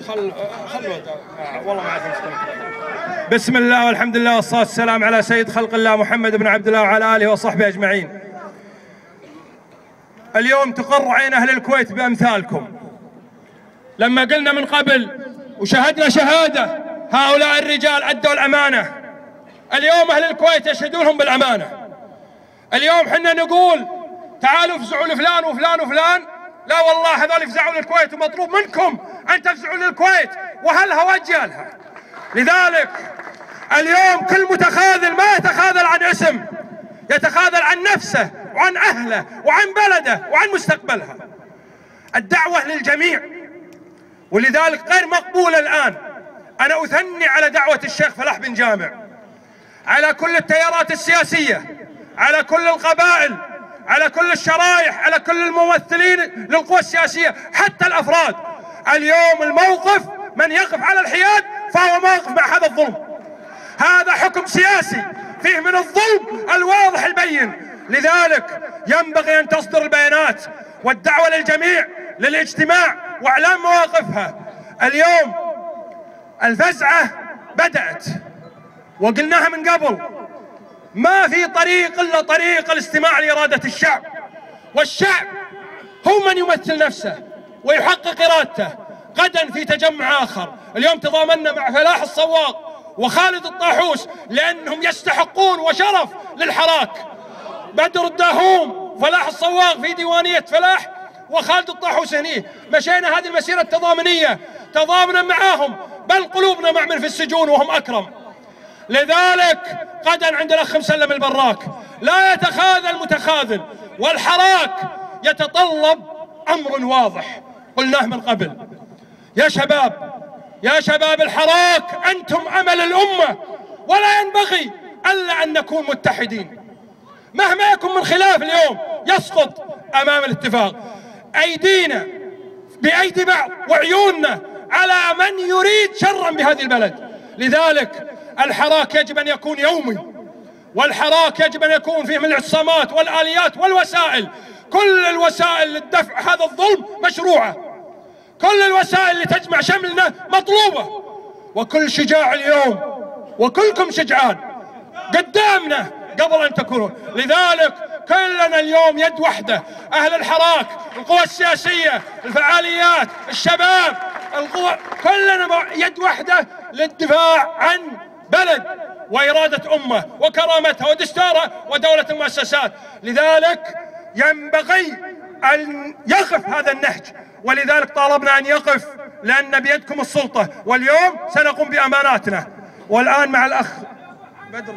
والله ما عاد بسم الله والحمد لله والصلاة والسلام على سيد خلق الله محمد بن عبد الله وعلى آله وصحبه أجمعين. اليوم تقر عين أهل الكويت بأمثالكم. لما قلنا من قبل وشهدنا شهادة هؤلاء الرجال أدوا الأمانة، اليوم أهل الكويت يشهدونهم بالأمانة. اليوم حنا نقول تعالوا افزعوا لفلان وفلان وفلان، لا والله هذول يفزعوا للكويت ومطلوب منكم أن تفزعوا للكويت وهلها وأجيالها. لذلك اليوم كل متخاذل ما يتخاذل عن اسم، يتخاذل عن نفسه وعن أهله وعن بلده وعن مستقبلها. الدعوة للجميع، ولذلك غير مقبولة الآن. أنا أثني على دعوة الشيخ فلاح بن جامع، على كل التيارات السياسية، على كل القبائل، على كل الشرائح، على كل الممثلين للقوى السياسية، حتى الأفراد. اليوم الموقف من يقف على الحياد فهو موقف مع هذا الظلم. هذا حكم سياسي فيه من الظلم الواضح البين. لذلك ينبغي أن تصدر البيانات والدعوة للجميع للاجتماع وإعلام مواقفها. اليوم الفزعة بدأت وقلناها من قبل، ما في طريق إلا طريق الاستماع لإرادة الشعب، والشعب هو من يمثل نفسه ويحقق إرادته. غدا في تجمع آخر، اليوم تضامنا مع فلاح الصواغ وخالد الطاحوس لأنهم يستحقون وشرف للحراك. بدر الداهوم فلاح الصواغ في ديوانية فلاح وخالد الطاحوس هنيه. مشينا هذه المسيرة التضامنية، تضامنا معاهم، بل قلوبنا مع من في السجون وهم أكرم. لذلك غدا عند الأخ مسلم البراك لا يتخاذل متخاذل، والحراك يتطلب أمر واضح قلناه من قبل. يا شباب، يا شباب الحراك أنتم أمل الأمة، ولا ينبغي ألا أن نكون متحدين. مهما يكن من خلاف اليوم يسقط أمام الاتفاق. أيدينا بأيدي بعض وعيوننا على من يريد شرا بهذه البلد. لذلك الحراك يجب أن يكون يومي، والحراك يجب أن يكون فيه من الاعتصامات والآليات والوسائل. كل الوسائل للدفع هذا الظلم مشروعة، كل الوسائل اللي تجمع شملنا مطلوبة، وكل شجاع اليوم وكلكم شجعان قدامنا قبل أن تكونوا. لذلك كلنا اليوم يد واحدة، أهل الحراك، القوى السياسية، الفعاليات، الشباب، القوى، كلنا يد واحدة للدفاع عن بلد وإرادة أمة وكرامتها ودستورها ودولة المؤسسات. لذلك ينبغي أن يقف هذا النهج، ولذلك طالبنا أن يقف، لأن بيدكم السلطة، واليوم سنقوم بأماناتنا. والآن مع الأخ بدر.